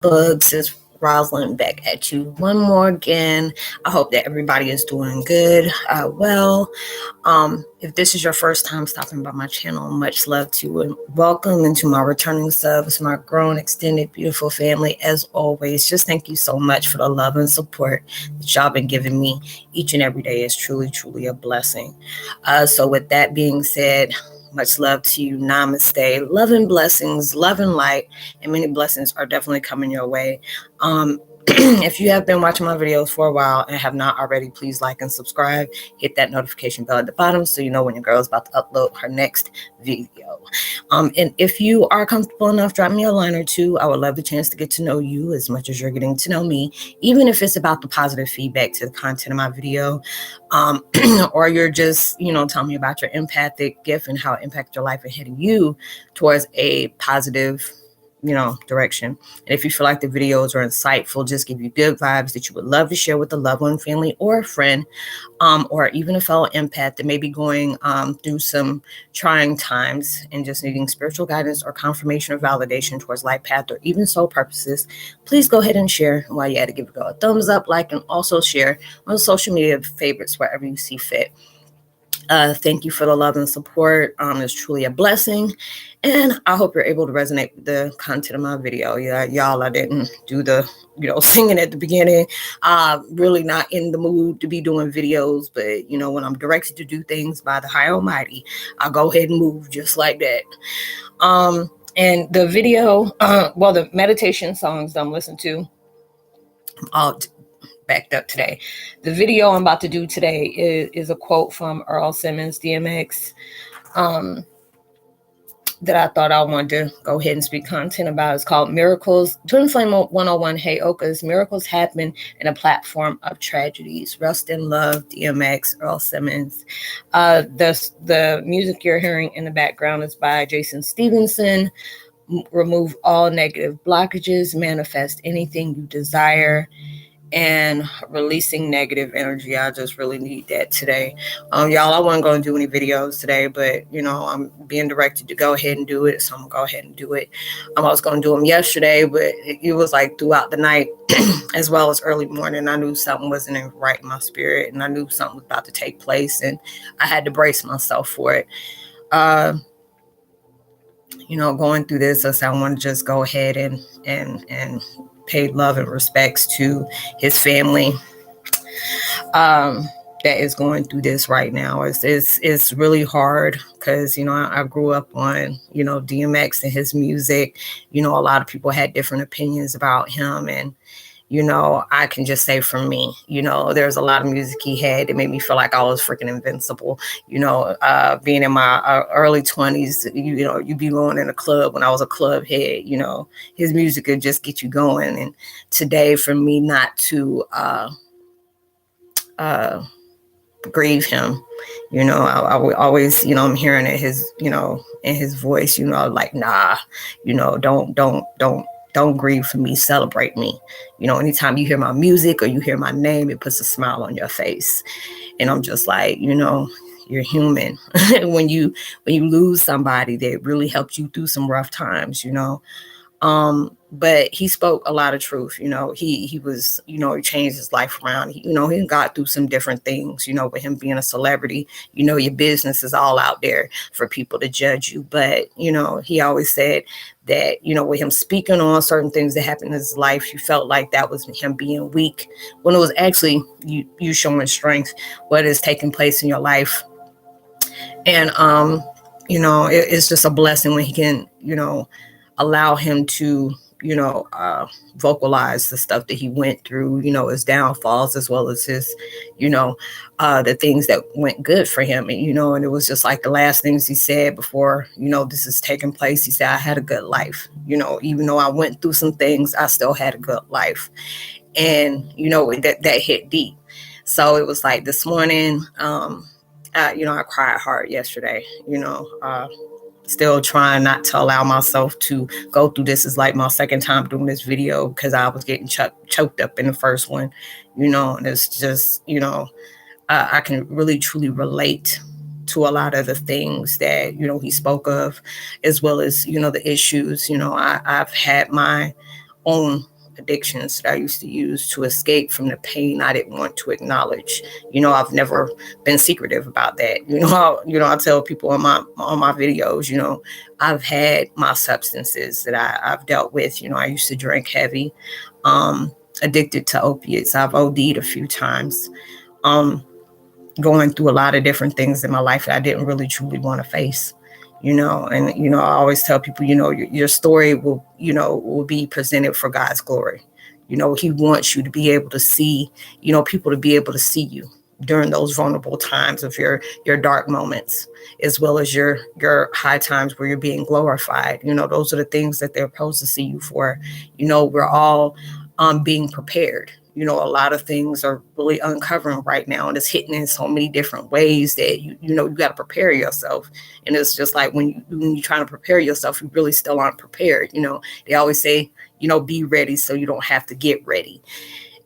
Bugs, is Roslynn back at you one more again. I hope that everybody is doing good. If this is your first time stopping by my channel, much love to you and welcome into my returning subs, my grown, extended, beautiful family. As always, just thank you so much for the love and support that y'all been giving me each and every day. Is truly, truly a blessing. So with that being said, much love to you. Namaste. Love and blessings, love and light, and many blessings are definitely coming your way. If you have been watching my videos for a while and have not already, please like and subscribe. Hit that notification bell at the bottom so you know when your girl is about to upload her next video. And if you are comfortable enough, drop me a line or two. I would love the chance to get to know you as much as you're getting to know me, even if it's about the positive feedback to the content of my video, or you're just, telling me about your empathic gift and how it impacted your life and heading you towards a positive direction. And if you feel like the videos are insightful, just give you good vibes that you would love to share with a loved one, family, or a friend, or even a fellow empath that may be going through some trying times and just needing spiritual guidance or confirmation or validation towards life path or even soul purposes, please go ahead and share. While you're at it, give it a thumbs up, like, and also share on social media favorites wherever you see fit. Thank you for the love and support. It's truly a blessing. And I hope you're able to resonate with the content of my video. Yeah, y'all, I didn't do the, singing at the beginning. Really not in the mood to be doing videos. But, when I'm directed to do things by the High Almighty, I'll go ahead and move just like that. And the video, the meditation songs that I'm listening to, all backed up today. The video I'm about to do today is a quote from Earl Simmons, DMX, that I thought I wanted to go ahead and speak content about. It's called Miracles. Twin Flame 101, Heyokas, Miracles Happen in a Platform of Tragedies. Rest in Love, DMX, Earl Simmons. The music you're hearing in the background is by Jason Stevenson. Remove all negative blockages, manifest anything you desire, and releasing negative energy. I just really need that today. Y'all, I wasn't going to do any videos today, but, I'm being directed to go ahead and do it, so I'm going to go ahead and do it. I was going to do them yesterday, but it was like throughout the night as well as early morning. I knew something wasn't right in my spirit, and I knew something was about to take place, and I had to brace myself for it. Going through this, I want to just go ahead and pay love and respects to his family that is going through this right now. It's really hard because, I grew up on, DMX and his music. A lot of people had different opinions about him, and I can just say for me, there's a lot of music he had that made me feel like I was freaking invincible. Being in my early 20s, you'd be going in a club when I was a club head, his music could just get you going. And today, for me not to grieve him, I would always, I'm hearing it in his voice, like, nah, don't grieve for me, celebrate me. Anytime you hear my music or you hear my name, it puts a smile on your face. And I'm just like, you're human. when you lose somebody that really helped you through some rough times, but he spoke a lot of truth. He was, he changed his life around. He got through some different things, with him being a celebrity, your business is all out there for people to judge you. But, he always said that, with him speaking on certain things that happened in his life, you felt like that was him being weak when it was actually you showing strength, what is taking place in your life. And, it's just a blessing when he can, allow him to, vocalize the stuff that he went through, his downfalls, as well as his, the things that went good for him. And, and it was just like the last things he said before, this is taking place. He said, I had a good life, even though I went through some things, I still had a good life. And, that hit deep. So it was like this morning, I cried hard yesterday, still trying not to allow myself to go through this. Is like my second time doing this video because I was getting choked up in the first one, and it's just, I can really truly relate to a lot of the things that, he spoke of, as well as, the issues. I've had my own addictions that I used to use to escape from the pain I didn't want to acknowledge. I've never been secretive about that. I tell people on my videos, I've had my substances that I've dealt with. I used to drink heavy, addicted to opiates. I've OD'd a few times, going through a lot of different things in my life that I didn't really truly want to face. I always tell people, your story will be presented for God's glory. He wants you to be able to see, people to be able to see you during those vulnerable times of your dark moments, as well as your high times where you're being glorified. Those are the things that they're supposed to see you for. We're all being prepared. A lot of things are really uncovering right now, and it's hitting in so many different ways that you got to prepare yourself. And it's just like when you're trying to prepare yourself, you really still aren't prepared. They always say, be ready so you don't have to get ready.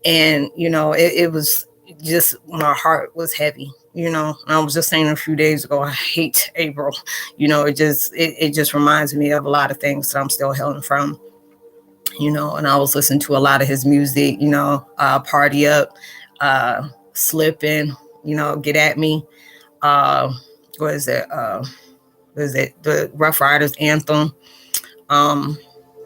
And it was just, my heart was heavy. And I was just saying a few days ago, I hate April. It just reminds me of a lot of things that I'm still healing from. And I was listening to a lot of his music, Party Up, Slipping, Get At Me. What is it? The Rough Riders anthem,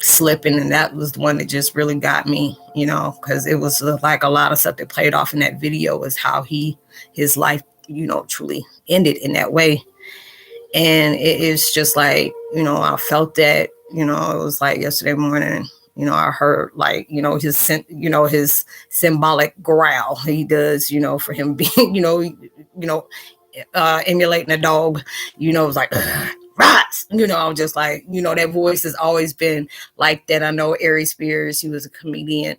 Slipping. And that was the one that just really got me, because it was like a lot of stuff that played off in that video was how his life, truly ended in that way. And it's just like, I felt that, it was like yesterday morning. I heard like, his symbolic growl he does, for him being, emulating a dog, it's like, rats, I'm just like, that voice has always been like that. I know Ari Spears, he was a comedian,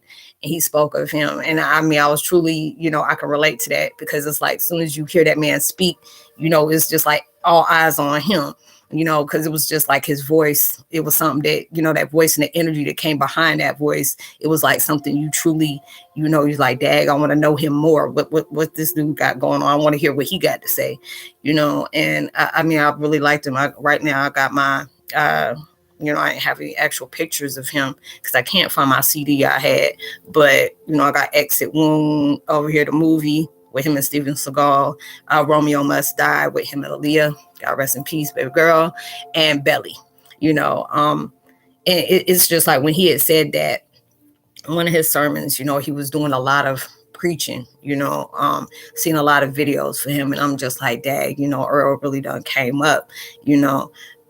and he spoke of him. And I was truly, I can relate to that, because it's like, as soon as you hear that man speak, it's just like all eyes on him. Because it was just like his voice. It was something that, that voice and the energy that came behind that voice. It was like something you truly, he's like, dag, I want to know him more. What this dude got going on? I want to hear what he got to say, And I really liked him. Right now I got my, I ain't have any actual pictures of him because I can't find my CD I had. But, I got Exit Wound over here, the movie with him and Steven Seagal, Romeo Must Die with him and Aaliyah, God rest in peace, baby girl, and Belly, and it's just like when he had said that, one of his sermons, he was doing a lot of preaching, seen a lot of videos for him, and I'm just like, dang, Earl really done came up,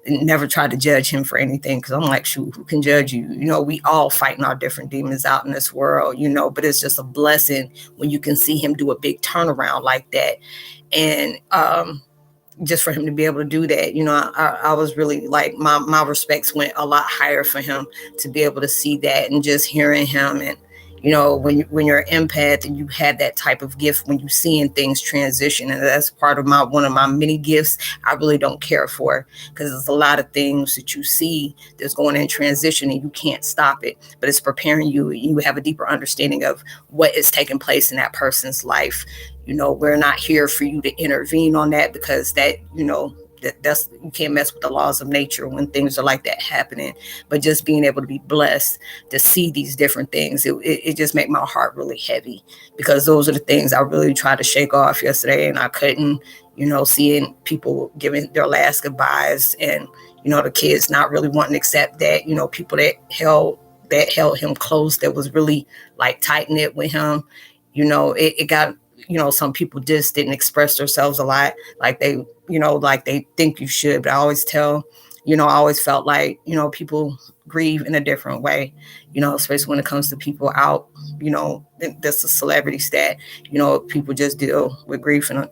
and never tried to judge him for anything, because I'm like, shoot, who can judge you? We all fighting our different demons out in this world, but it's just a blessing when you can see him do a big turnaround like that. And just for him to be able to do that, I was really like, my respects went a lot higher for him to be able to see that, and just hearing him. And when you're an empath and you have that type of gift, when you're seeing things transition, and that's part of one of my many gifts I really don't care for, because there's a lot of things that you see that's going in transition and you can't stop it, but it's preparing you. You have a deeper understanding of what is taking place in that person's life. We're not here for you to intervene on that, because that, that's, you can't mess with the laws of nature when things are like that happening. But just being able to be blessed to see these different things, it just made my heart really heavy, because those are the things I really tried to shake off yesterday, and I couldn't. Seeing people giving their last goodbyes, and the kids not really wanting to accept that, people that held him close, that was really like tight knit with him. It got, some people just didn't express themselves a lot like they, like they think you should. But I always tell, I always felt like, people grieve in a different way, especially when it comes to people out, that's a celebrity stat, people just deal with grief and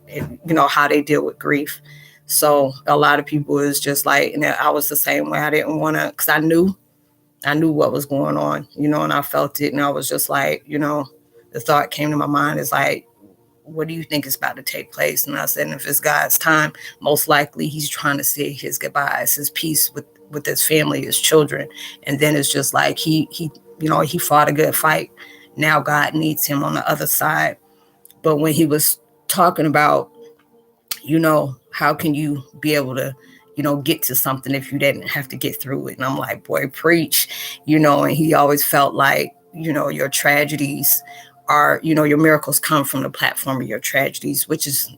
how they deal with grief. So a lot of people is just like, and I was the same way. I didn't want to, because I knew what was going on, and I felt it. And I was just like, the thought came to my mind is like, what do you think is about to take place? And I said, if it's God's time, most likely he's trying to say his goodbyes, his peace with his family, his children. And then it's just like he fought a good fight. Now God needs him on the other side. But when he was talking about, how can you be able to, get to something if you didn't have to get through it? And I'm like, boy, preach, and he always felt like, your tragedies are, your miracles come from the platform of your tragedies, which is,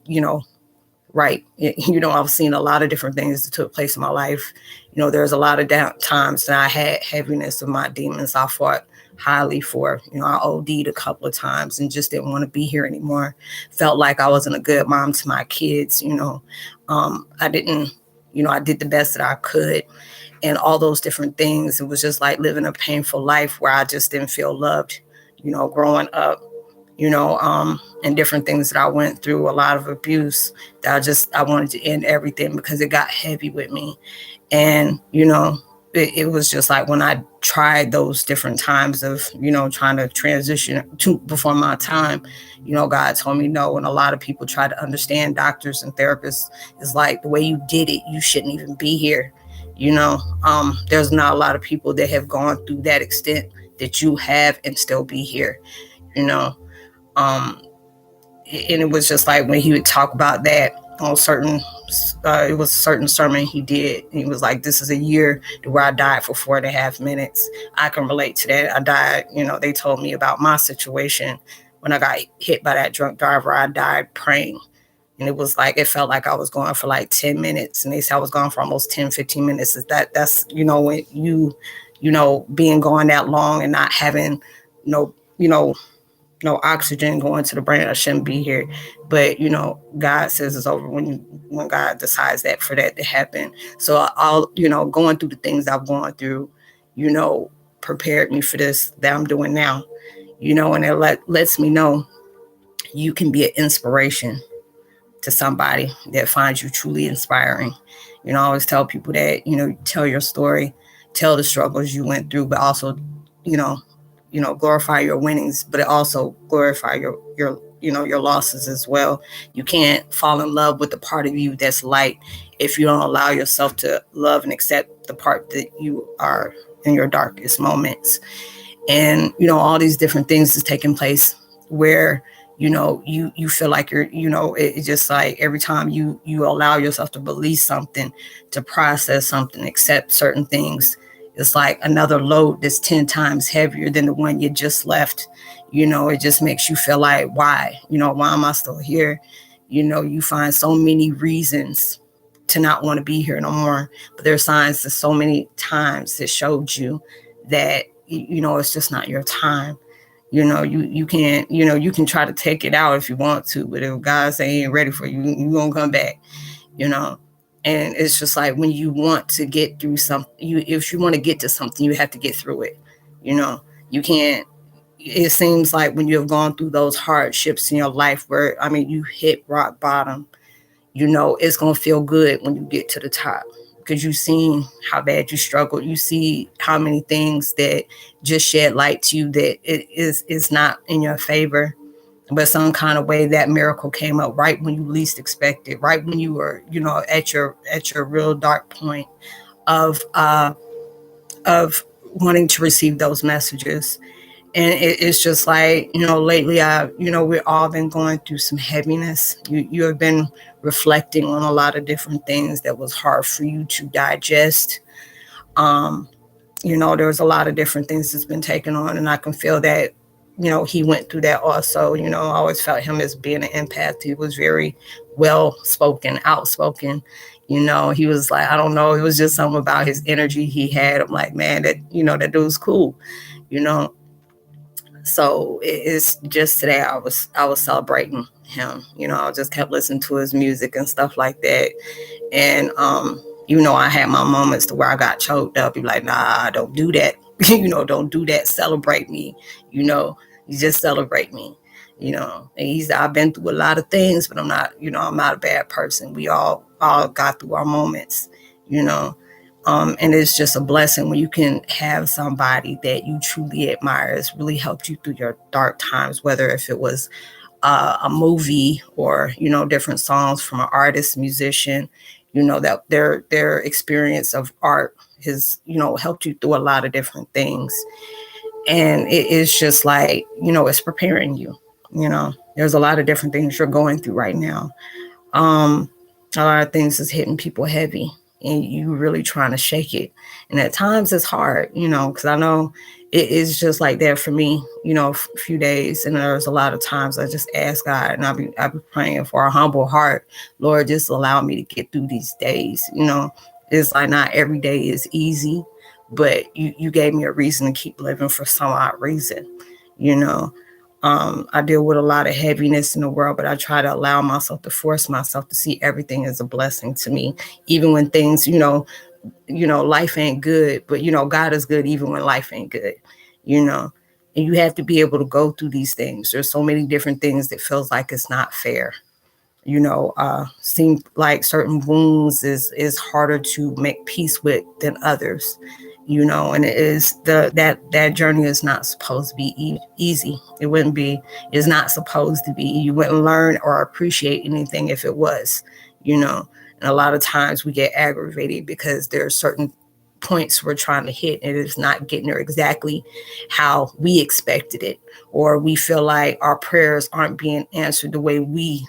right. I've seen a lot of different things that took place in my life. There's a lot of times that I had heaviness of my demons. I fought highly for, I OD'd a couple of times and just didn't want to be here anymore. Felt like I wasn't a good mom to my kids. I didn't, I did the best that I could and all those different things. It was just like living a painful life where I just didn't feel loved, growing up. And different things that I went through, a lot of abuse that I wanted to end everything because it got heavy with me. And, it was just like when I tried those different times of, trying to transition to before my time, God told me no. And a lot of people try to understand, doctors and therapists, is like the way you did it, you shouldn't even be here. There's not a lot of people that have gone through that extent that you have and still be here, and it was just like when he would talk about that on it was a certain sermon he did. He was like, this is a year where I died for 4.5 minutes. I can relate to that. I died, they told me about my situation. When I got hit by that drunk driver, I died praying. And it was like, it felt like I was going for like 10 minutes. And they said I was gone for almost 10, 15 minutes. That's, when being gone that long and not having no oxygen going to the brain. I shouldn't be here. But, God says it's over when God decides that for that to happen. So I'll, going through the things I've gone through, prepared me for this that I'm doing now, and it lets me know you can be an inspiration to somebody that finds you truly inspiring. I always tell people that, tell your story, tell the struggles you went through, but also, glorify your winnings, but it also glorify your losses as well. You can't fall in love with the part of you that's light if you don't allow yourself to love and accept the part that you are in your darkest moments. And, all these different things is taking place where, you feel like you're, it's just like every time you allow yourself to believe something, to process something, accept certain things, it's like another load that's 10 times heavier than the one you just left. It just makes you feel like, why? Why am I still here? You find so many reasons to not want to be here no more. But there are signs that so many times that showed you that, it's just not your time. You can't, you can try to take it out if you want to, but if God say he ain't ready for you, you gonna come back, And it's just like when you want to get through something, if you want to get to something, you have to get through it. You can't. It seems like when you have gone through those hardships in your life where, you hit rock bottom, it's going to feel good when you get to the top because you've seen how bad you struggled. You see how many things that just shed light to you that it is not in your favor. But some kind of way that miracle came up right when you least expected, right when you were, at your real dark point of wanting to receive those messages. And it's just like, lately, we've all been going through some heaviness. You have been reflecting on a lot of different things that was hard for you to digest. There's a lot of different things that's been taken on, and I can feel that, he went through that also. I always felt him as being an empath. He was very well-spoken, outspoken. He was like, I don't know, it was just something about his energy he had. I'm like, man, that dude's cool, So it's just today I was celebrating him. I just kept listening to his music and stuff like that. And, I had my moments to where I got choked up. Be like, nah, don't do that. Don't do that. Celebrate me. You just celebrate me. And I've been through a lot of things, but I'm not, I'm not a bad person. We all got through our moments, and it's just a blessing when you can have somebody that you truly admire has really helped you through your dark times, whether if it was a movie or, different songs from an artist, musician, that their experience of art has, helped you through a lot of different things. And it's just like, it's preparing you, there's a lot of different things you're going through right now. A lot of things is hitting people heavy, and you really trying to shake it. And at times it's hard, because I know it is just like that for me, a few days. And there's a lot of times I just ask God, and I'll be praying for a humble heart. Lord, just allow me to get through these days. It's like not every day is easy, but you gave me a reason to keep living for some odd reason, you know. I deal with a lot of heaviness in the world, but I try to allow myself to force myself to see everything as a blessing to me, even when things, life ain't good, but God is good even when life ain't good, and you have to be able to go through these things. There's so many different things that feels like it's not fair. Seem like certain wounds is harder to make peace with than others, and it is that journey is not supposed to be easy. It wouldn't be. It's not supposed to be. You wouldn't learn or appreciate anything if it was, and a lot of times we get aggravated because there are certain points we're trying to hit and it's not getting there exactly how we expected it, or we feel like our prayers aren't being answered the way we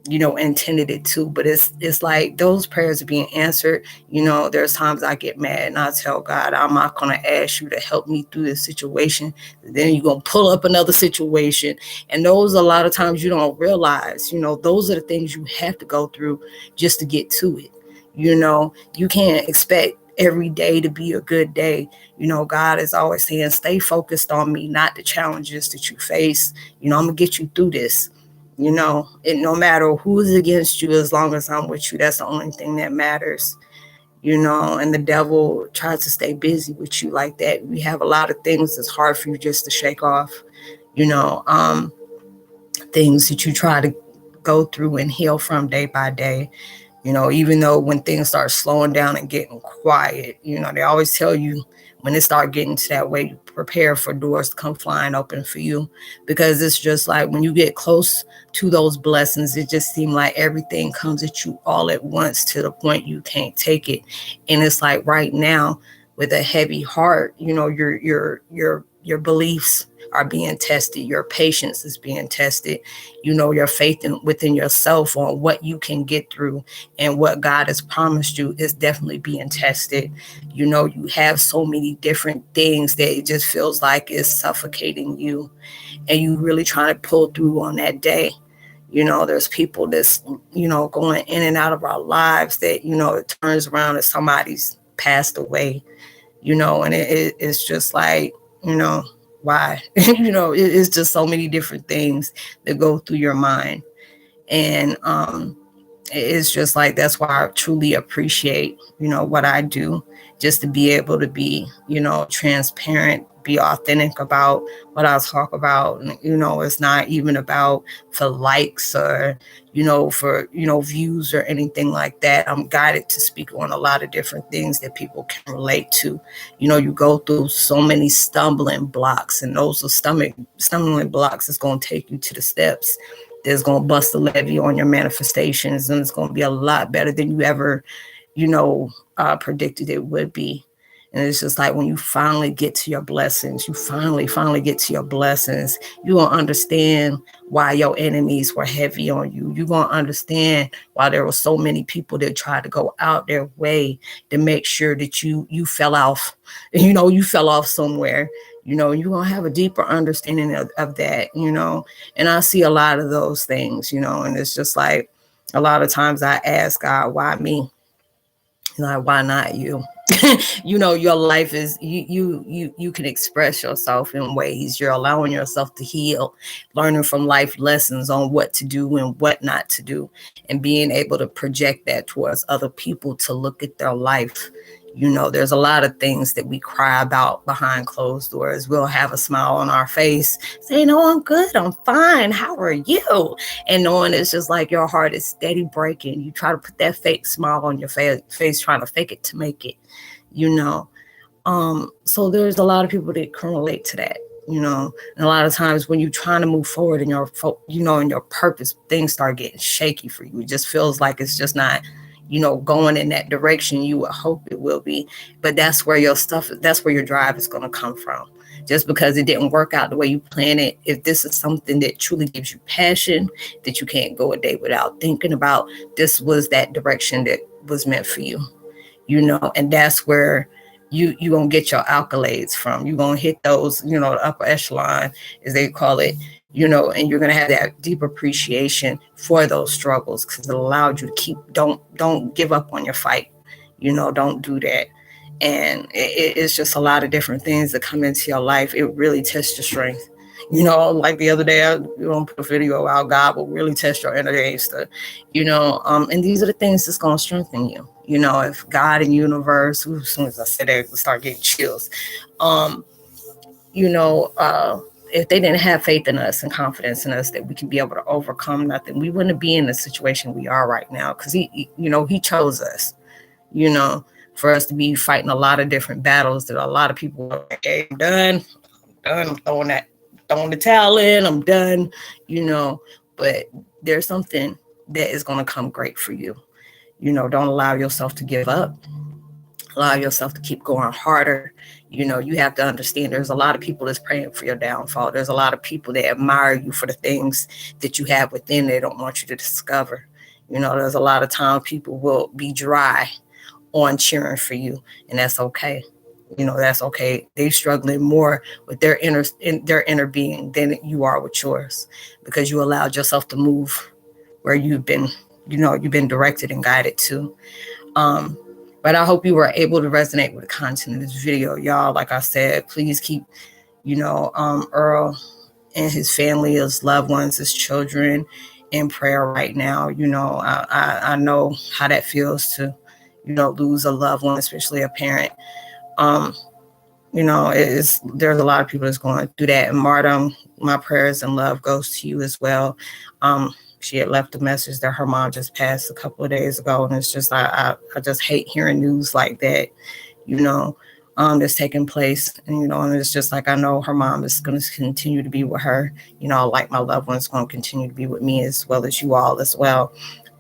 intended it to. But it's like those prayers are being answered. There's times I get mad and I tell God, I'm not going to ask you to help me through this situation. Then you're going to pull up another situation. And those, a lot of times you don't realize, those are the things you have to go through just to get to it. You can't expect every day to be a good day. God is always saying, stay focused on me, not the challenges that you face. I'm going to get you through this. And no matter who's against you, as long as I'm with you, that's the only thing that matters. And the devil tries to stay busy with you like that. We have a lot of things that's hard for you just to shake off, things that you try to go through and heal from day by day. Even though when things start slowing down and getting quiet, they always tell you when it start getting to that way, prepare for doors to come flying open for you, because it's just like when you get close to those blessings, it just seems like everything comes at you all at once to the point you can't take it. And it's like right now with a heavy heart, your beliefs are being tested. Your patience is being tested. Your faith within yourself on what you can get through and what God has promised you is definitely being tested. You have so many different things that it just feels like it's suffocating you, and you really trying to pull through on that day. There's people that's, going in and out of our lives that, it turns around and somebody's passed away, and it's just like, why? It's just so many different things that go through your mind. And it's just like, that's why I truly appreciate, what I do, just to be able to be, transparent, be authentic about what I talk about. And, it's not even about for likes or, for, views or anything like that. I'm guided to speak on a lot of different things that people can relate to. You go through so many stumbling blocks, and those are stumbling blocks is going to take you to the steps that's going to bust a levee on your manifestations, and it's going to be a lot better than you ever, predicted it would be. And it's just like when you finally get to your blessings, you finally get to your blessings, you're going to understand why your enemies were heavy on you. You're going to understand why there were so many people that tried to go out their way to make sure that you fell off, you fell off somewhere. You're going to have a deeper understanding of that, and I see a lot of those things, and it's just like a lot of times I ask God, why me? Like, why not you? Your life is you can express yourself in ways. You're allowing yourself to heal, learning from life lessons on what to do and what not to do, and being able to project that towards other people to look at their life. There's a lot of things that we cry about behind closed doors. We'll have a smile on our face saying, oh, I'm good, I'm fine, how are you? And knowing it's just like your heart is steady breaking. You try to put that fake smile on your face, trying to fake it to make it, so there's a lot of people that can relate to that, and a lot of times when you're trying to move forward in your, in your purpose, things start getting shaky for you. It just feels like it's just not, going in that direction you would hope it will be. But that's where that's where your drive is going to come from. Just because it didn't work out the way you planned it, if this is something that truly gives you passion, that you can't go a day without thinking about, this was that direction that was meant for you. and that's where you gonna get your accolades from. You're gonna hit those, the upper echelon, as they call it, and you're gonna have that deep appreciation for those struggles, because it allowed you to don't give up on your fight. Don't do that. And it's just a lot of different things that come into your life. It really tests your strength. Like the other day, I put a video out. God will really test your inner gangster. And these are the things that's going to strengthen you. If God and universe, as soon as I said that, I start getting chills. If they didn't have faith in us and confidence in us that we can be able to overcome nothing, we wouldn't be in the situation we are right now. Because he chose us, for us to be fighting a lot of different battles that a lot of people are like, hey, I'm done, I'm throwing the towel in, I'm done, but there's something that is going to come great for you. Don't allow yourself to give up. Allow yourself to keep going harder. You have to understand there's a lot of people that's praying for your downfall. There's a lot of people that admire you for the things that you have within they don't want you to discover. There's a lot of time people will be dry on cheering for you, and that's okay. That's okay. They're struggling more with their inner being than you are with yours, because you allowed yourself to move where you've been directed and guided to. But I hope you were able to resonate with the content of this video, y'all. Like I said, please keep, Earl and his family, his loved ones, his children in prayer right now. I know how that feels to, lose a loved one, especially a parent. There's a lot of people that's going through that. And Marta, my prayers and love goes to you as well. She had left a message that her mom just passed a couple of days ago. And it's just, I just hate hearing news like that, that's taking place. And, and it's just like, I know her mom is going to continue to be with her, like my loved one's going to continue to be with me, as well as you all as well.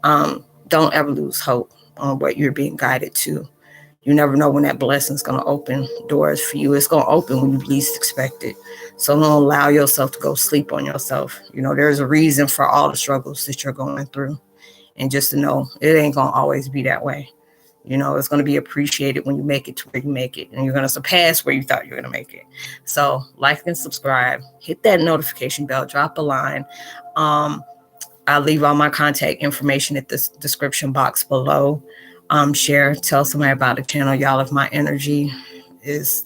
Don't ever lose hope on what you're being guided to. You never know when that blessing's going to open doors for you. It's going to open when you least expect it. So don't allow yourself to go sleep on yourself. There's a reason for all the struggles that you're going through. And just to know, it ain't going to always be that way. It's going to be appreciated when you make it to where you make it. And you're going to surpass where you thought you were going to make it. So like and subscribe. Hit that notification bell. Drop a line. I'll leave all my contact information at the description box below. Share, tell somebody about the channel, y'all. If my energy is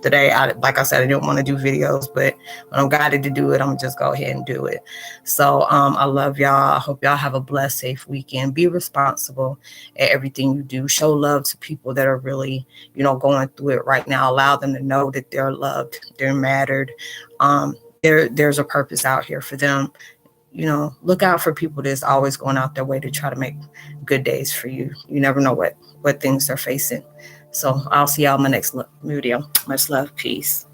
today, like I said, I didn't want to do videos, but when I'm guided to do it, I'm gonna just go ahead and do it. So I love y'all. I hope y'all have a blessed, safe weekend. Be responsible at everything you do. Show love to people that are really, going through it right now. Allow them to know that they're loved, they're mattered. There's a purpose out here for them. Look out for people that's always going out their way to try to make good days for you. You never know what things they're facing. So I'll see y'all in my next video. Much love. Peace.